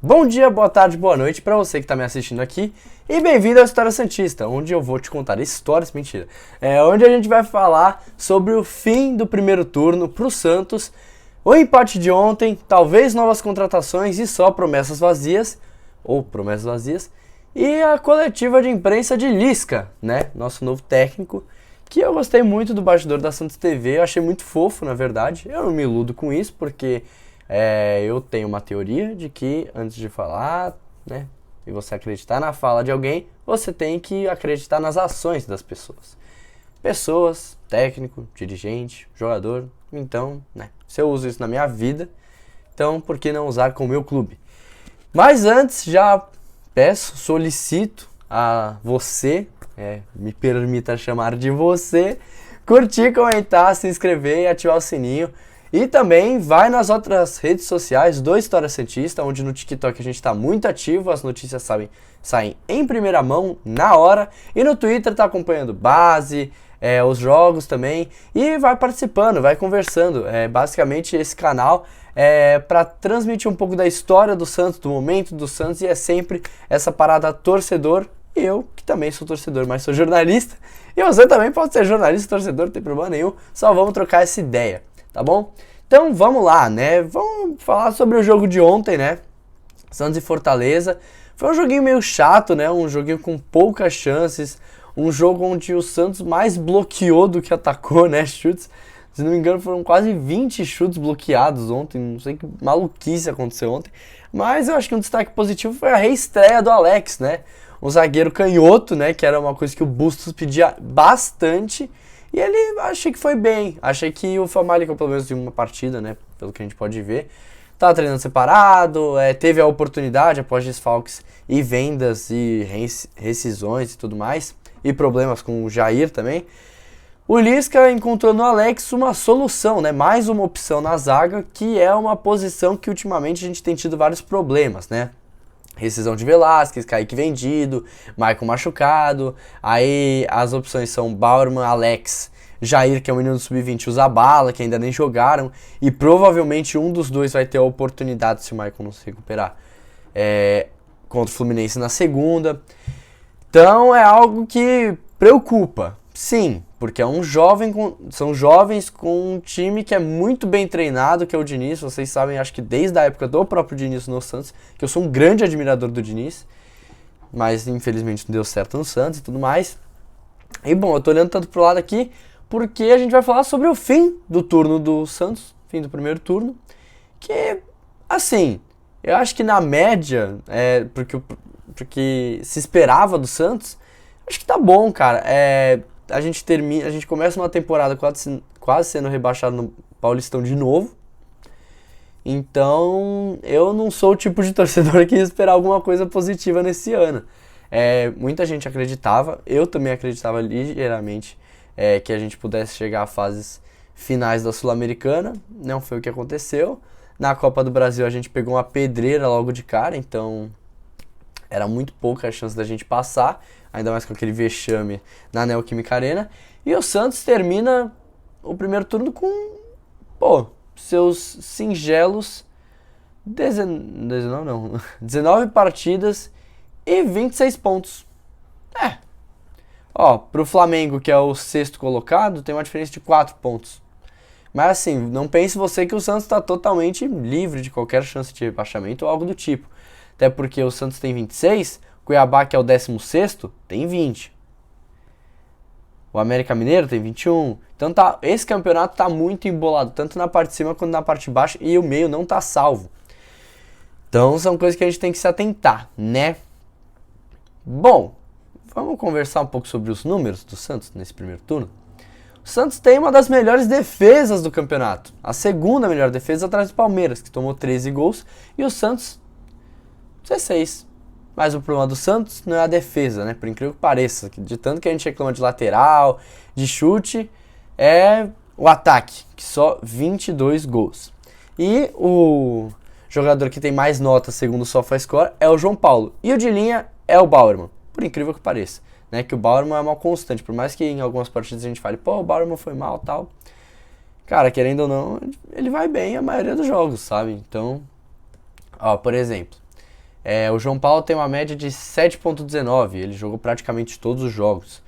Bom dia, boa tarde, boa noite para você que está me assistindo aqui e bem-vindo ao História Santista, onde eu vou te contar histórias, mentira, onde a gente vai falar sobre o fim do primeiro turno para o Santos, o empate de ontem, talvez novas contratações e só promessas vazias, e a coletiva de imprensa de Lisca, né, nosso novo técnico, que eu gostei muito do bastidor da Santos TV, eu achei muito fofo, na verdade, eu não me iludo com isso, porque... eu tenho uma teoria de que antes de falar, né, e você acreditar na fala de alguém, você tem que acreditar nas ações das pessoas. Pessoas, técnico, dirigente, jogador, então, né, se eu uso isso na minha vida, então por que não usar com o meu clube? Mas antes, já solicito a você, me permita chamar de você, curtir, comentar, se inscrever e ativar o sininho. E também vai nas outras redes sociais do História Santista, onde no TikTok a gente está muito ativo, as notícias saem em primeira mão, na hora. E no Twitter tá acompanhando base, os jogos também. E vai participando, vai conversando. Basicamente esse canal é para transmitir um pouco da história do Santos, do momento do Santos. E é sempre essa parada torcedor. E eu, que também sou torcedor, mas sou jornalista. E você também pode ser jornalista, torcedor, não tem problema nenhum. Só vamos trocar essa ideia. Tá bom? Então vamos lá, né? Vamos falar sobre o jogo de ontem, né? Santos e Fortaleza. Foi um joguinho meio chato, né? Um joguinho com poucas chances. Um jogo onde o Santos mais bloqueou do que atacou, né? Chutes. Se não me engano, foram quase 20 chutes bloqueados ontem. Não sei que maluquice aconteceu ontem. Mas eu acho que um destaque positivo foi a reestreia do Alex, né? Um zagueiro canhoto, né? Que era uma coisa que o Bustos pedia bastante. E ele, achei que foi bem, achei que o Famalicão, pelo menos em uma partida, né, pelo que a gente pode ver, tava treinando separado, teve a oportunidade após desfalques e vendas e rescisões e tudo mais, e problemas com o Jair também. O Lisca encontrou no Alex uma solução, né, mais uma opção na zaga, que é uma posição que ultimamente a gente tem tido vários problemas, né. Rescisão de Velasquez, Kaique vendido, Maicon machucado. Aí as opções são Bauerman, Alex, Jair, que é o menino do Sub-20, o Zabala, que ainda nem jogaram. E provavelmente um dos dois vai ter a oportunidade, se o Maicon não se recuperar, contra o Fluminense na segunda. Então é algo que preocupa, sim, porque são jovens com um time que é muito bem treinado, que é o Diniz. Vocês sabem, acho que desde a época do próprio Diniz no Santos, que eu sou um grande admirador do Diniz, mas infelizmente não deu certo no Santos e tudo mais. E bom, eu tô olhando tanto pro lado aqui, porque a gente vai falar sobre o fim do turno do Santos, fim do primeiro turno, que, assim, eu acho que na média, porque se esperava do Santos, acho que tá bom, cara. A gente começa uma temporada quase sendo rebaixado no Paulistão de novo. Então, eu não sou o tipo de torcedor que ia esperar alguma coisa positiva nesse ano. Muita gente acreditava, eu também acreditava ligeiramente que a gente pudesse chegar a fases finais da Sul-Americana. Não foi o que aconteceu. Na Copa do Brasil a gente pegou uma pedreira logo de cara, então era muito pouca a chance da gente passar, ainda mais com aquele vexame na Neoquímica Arena. E o Santos termina o primeiro turno com, seus singelos 19 partidas e 26 pontos. Pro Flamengo, que é o sexto colocado, tem uma diferença de 4 pontos. Mas assim, não pense você que o Santos está totalmente livre de qualquer chance de rebaixamento ou algo do tipo. Até porque o Santos tem 26, Cuiabá, que é o 16º, tem 20. O América Mineiro tem 21. Então esse campeonato tá muito embolado, tanto na parte de cima quanto na parte de baixo, e o meio não tá salvo. Então são coisas que a gente tem que se atentar, né? Bom, vamos conversar um pouco sobre os números do Santos nesse primeiro turno. O Santos tem uma das melhores defesas do campeonato. A segunda melhor defesa atrás do Palmeiras, que tomou 13 gols, e o Santos 16. Mas o problema do Santos não é a defesa, né? Por incrível que pareça. De tanto que a gente reclama de lateral, de chute, é o ataque, que só 22 gols. E o jogador que tem mais notas, segundo o SofaScore, é o João Paulo. E o de linha é o Bauerman, por incrível que pareça. Né? Que o Bauerman é uma constante. Por mais que em algumas partidas a gente fale, o Bauerman foi mal e tal. Cara, querendo ou não, ele vai bem a maioria dos jogos, sabe? Então, por exemplo, O João Paulo tem uma média de 7,19, ele jogou praticamente todos os jogos.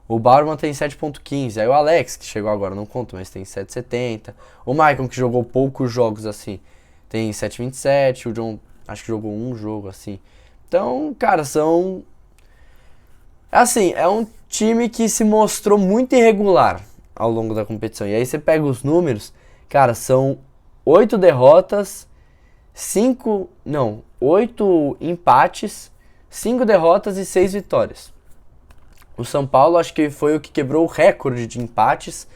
O Bauerman tem 7,15, aí o Alex, que chegou agora, não conto, mas tem 7,70. O Maicon, que jogou poucos jogos assim, tem 7,27, o John acho que jogou um jogo assim. Então, cara, são... Assim, é um time que se mostrou muito irregular ao longo da competição. E aí você pega os números, cara, são 8 derrotas, 8 empates, 5 derrotas e 6 vitórias. O São Paulo acho que foi o que quebrou o recorde de empates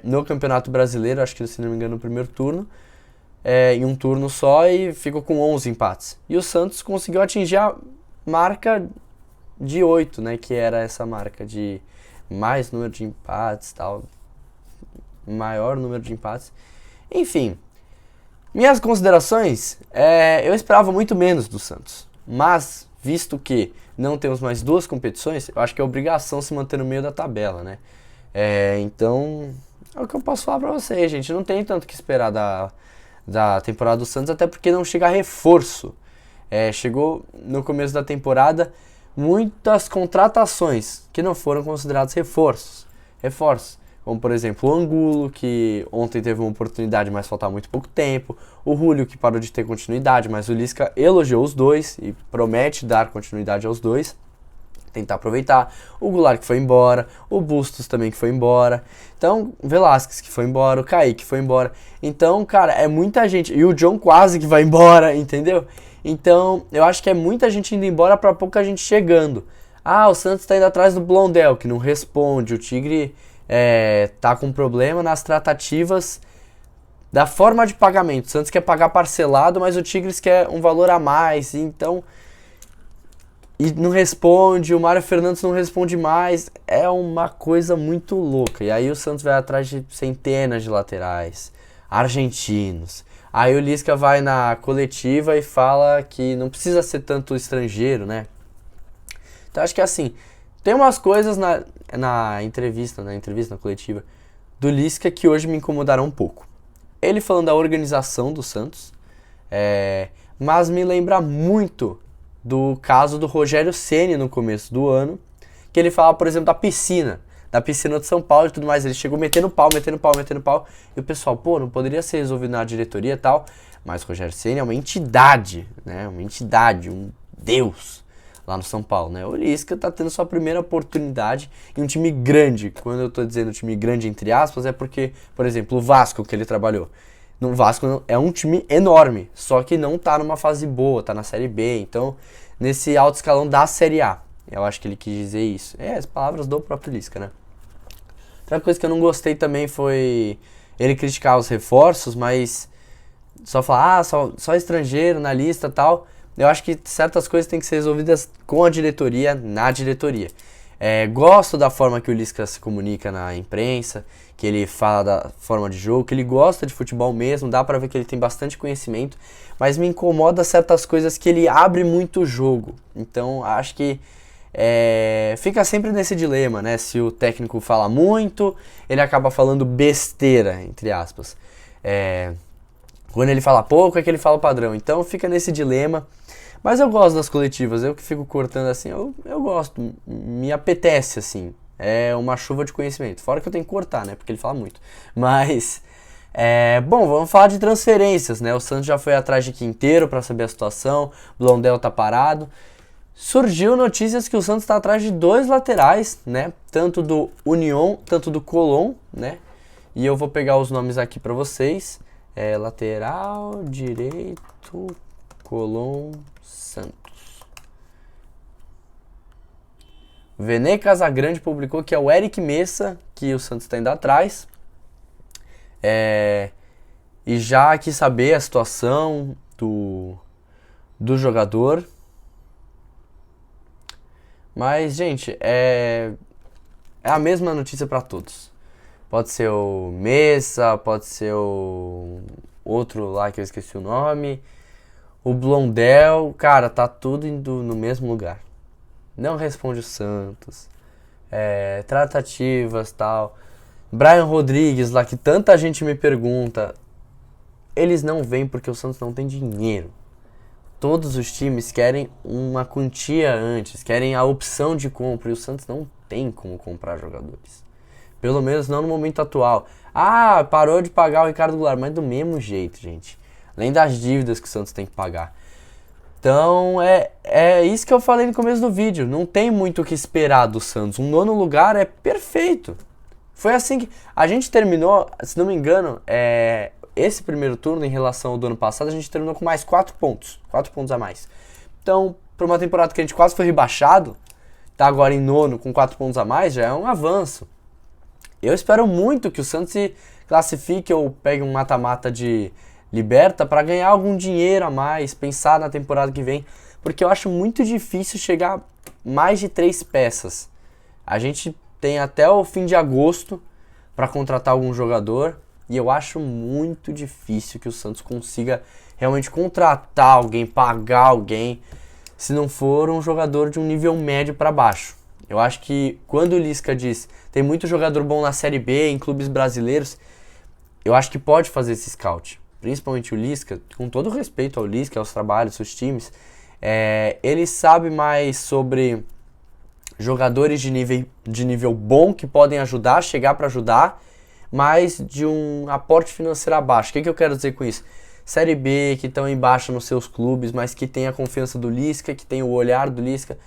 no Campeonato Brasileiro, acho que se não me engano no primeiro turno, em um turno só, e ficou com 11 empates. E o Santos conseguiu atingir a marca de 8, né, que era essa marca de mais número de empates, tal, maior número de empates. Enfim, minhas considerações, eu esperava muito menos do Santos, mas visto que não temos mais 2 competições, eu acho que é obrigação se manter no meio da tabela, né? Então, é o que eu posso falar pra vocês, gente. Não tem tanto que esperar da temporada do Santos, até porque não chega reforço. Chegou no começo da temporada muitas contratações que não foram consideradas reforços. Como, por exemplo, o Angulo, que ontem teve uma oportunidade, mas faltava muito pouco tempo. O Julio, que parou de ter continuidade, mas o Lisca elogiou os dois e promete dar continuidade aos dois. Tentar aproveitar. O Goulart, que foi embora. O Bustos também, que foi embora. Então, Velasquez, que foi embora. O Kaique, que foi embora. Então, cara, é muita gente. E o John quase que vai embora, entendeu? Então, eu acho que é muita gente indo embora pra pouca gente chegando. O Santos tá indo atrás do Blondel, que não responde. O Tigre... tá com problema nas tratativas da forma de pagamento. O Santos quer pagar parcelado, mas o Tigres quer um valor a mais, então... E não responde, o Mário Fernandes não responde mais. É uma coisa muito louca. E aí o Santos vai atrás de centenas de laterais, argentinos. Aí o Lisca vai na coletiva e fala que não precisa ser tanto estrangeiro, né? Então acho que assim... Tem umas coisas na entrevista, na coletiva do Lisca que hoje me incomodaram um pouco. Ele falando da organização do Santos, mas me lembra muito do caso do Rogério Ceni no começo do ano, que ele fala, por exemplo, da piscina de São Paulo e tudo mais. Ele chegou metendo pau, e o pessoal, não poderia ser resolvido na diretoria e tal, mas o Rogério Ceni é uma entidade, né? Uma entidade, um deus lá no São Paulo, né? O Lisca tá tendo sua primeira oportunidade em um time grande. Quando eu tô dizendo time grande entre aspas, é porque, por exemplo, o Vasco que ele trabalhou. No Vasco é um time enorme, só que não tá numa fase boa, tá na Série B, então nesse alto escalão da Série A. Eu acho que ele quis dizer isso. As palavras do próprio Lisca, né? Outra coisa que eu não gostei também foi ele criticar os reforços, mas só falar, só estrangeiro na lista e tal. Eu acho que certas coisas têm que ser resolvidas com a diretoria, na diretoria. Gosto da forma que o Lisca se comunica na imprensa, que ele fala da forma de jogo, que ele gosta de futebol mesmo, dá pra ver que ele tem bastante conhecimento, mas me incomoda certas coisas que ele abre muito o jogo. Então acho que fica sempre nesse dilema, né? Se o técnico fala muito, ele acaba falando besteira, entre aspas. Quando ele fala pouco, é que ele fala o padrão. Então fica nesse dilema. Mas eu gosto das coletivas, eu que fico cortando assim, eu gosto, me apetece assim. É uma chuva de conhecimento. Fora que eu tenho que cortar, né? Porque ele fala muito. Mas, bom, vamos falar de transferências, né? O Santos já foi atrás de Quinteiro para saber a situação. Blondel tá parado. Surgiu notícias que o Santos tá atrás de 2 laterais, né? Tanto do União, tanto do Colón, né? E eu vou pegar os nomes aqui para vocês. Lateral direito, Colón, Santos. O Vene Casagrande publicou que é o Eric Messa, que o Santos está indo atrás. E já quis saber a situação do jogador. Mas, gente, é a mesma notícia para todos. Pode ser o Messa, pode ser o outro lá que eu esqueci o nome. O Blondel, cara, tá tudo indo no mesmo lugar. Não responde o Santos. Tratativas, tal. Brian Rodrigues lá, que tanta gente me pergunta. Eles não vêm porque o Santos não tem dinheiro. todos os times querem uma quantia antes, querem a opção de compra, e o Santos não tem como comprar jogadores. Pelo menos não no momento atual. Ah, parou de pagar o Ricardo Goulart, mas do mesmo jeito, gente. Além das dívidas que o Santos tem que pagar. Então, é isso que eu falei no começo do vídeo. Não tem muito o que esperar do Santos. Um nono lugar é perfeito. Foi assim que a gente terminou, se não me engano, esse primeiro turno em relação ao do ano passado, a gente terminou com mais 4 pontos. 4 pontos a mais. Então, para uma temporada que a gente quase foi rebaixado, tá agora em nono com 4 pontos a mais, já é um avanço. Eu espero muito que o Santos se classifique ou pegue um mata-mata de Liberta para ganhar algum dinheiro a mais, pensar na temporada que vem, porque eu acho muito difícil chegar mais de 3 peças. A gente tem até o fim de agosto para contratar algum jogador e eu acho muito difícil que o Santos consiga realmente contratar alguém, pagar alguém, se não for um jogador de um nível médio para baixo. Eu acho que quando o Lisca diz tem muito jogador bom na Série B, em clubes brasileiros, eu acho que pode fazer esse scout. Principalmente o Lisca, com todo respeito ao Lisca, aos trabalhos, aos times, ele sabe mais sobre jogadores de nível bom que podem ajudar, chegar para ajudar, mas de um aporte financeiro abaixo. O que eu quero dizer com isso? Série B, que estão embaixo nos seus clubes, mas que tem a confiança do Lisca, que tem o olhar do Lisca,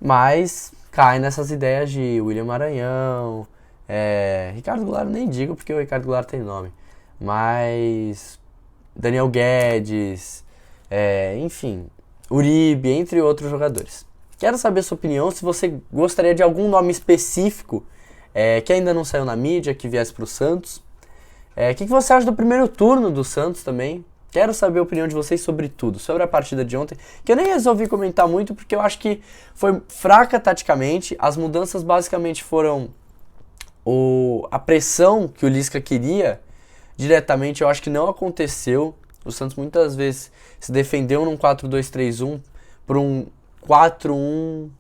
mas cai nessas ideias de William Maranhão, Ricardo Goulart nem digo porque o Ricardo Goulart tem nome, mas Daniel Guedes, enfim, Uribe, entre outros jogadores. Quero saber a sua opinião, se você gostaria de algum nome específico que ainda não saiu na mídia, que viesse para o Santos. O que você acha do primeiro turno do Santos também? Quero saber a opinião de vocês sobre tudo, sobre a partida de ontem, que eu nem resolvi comentar muito porque eu acho que foi fraca taticamente. As mudanças basicamente foram a pressão que o Lisca queria diretamente, eu acho que não aconteceu. O Santos muitas vezes se defendeu num 4-2-3-1 por um 4-1-3,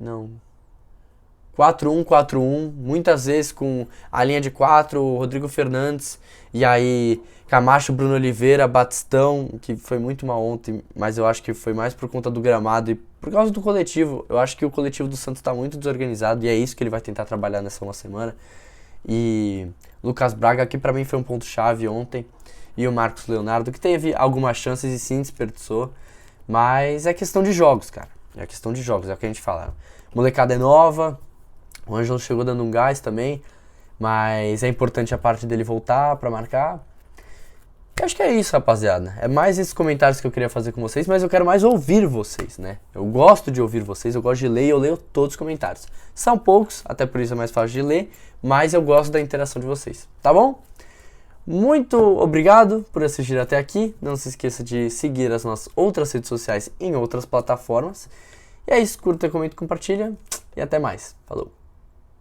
não, 4-1-4-1, muitas vezes com a linha de 4, o Rodrigo Fernandes, e aí Camacho, Bruno Oliveira, Batistão, que foi muito mal ontem, mas eu acho que foi mais por conta do gramado e por causa do coletivo. Eu acho que o coletivo do Santos está muito desorganizado e é isso que ele vai tentar trabalhar nessa uma semana. E Lucas Braga, que pra mim foi um ponto-chave ontem, e o Marcos Leonardo, que teve algumas chances e sim desperdiçou, mas é questão de jogos, cara. É questão de jogos, é o que a gente fala. Molecada é nova, o Ângelo chegou dando um gás também, mas é importante a parte dele voltar pra marcar. Eu acho que é isso, rapaziada. É mais esses comentários que eu queria fazer com vocês, mas eu quero mais ouvir vocês, né? Eu gosto de ouvir vocês, eu gosto de ler e eu leio todos os comentários. São poucos, até por isso é mais fácil de ler, mas eu gosto da interação de vocês, tá bom? Muito obrigado por assistir até aqui. Não se esqueça de seguir as nossas outras redes sociais em outras plataformas. E é isso, curta, comenta e compartilha. E até mais. Falou!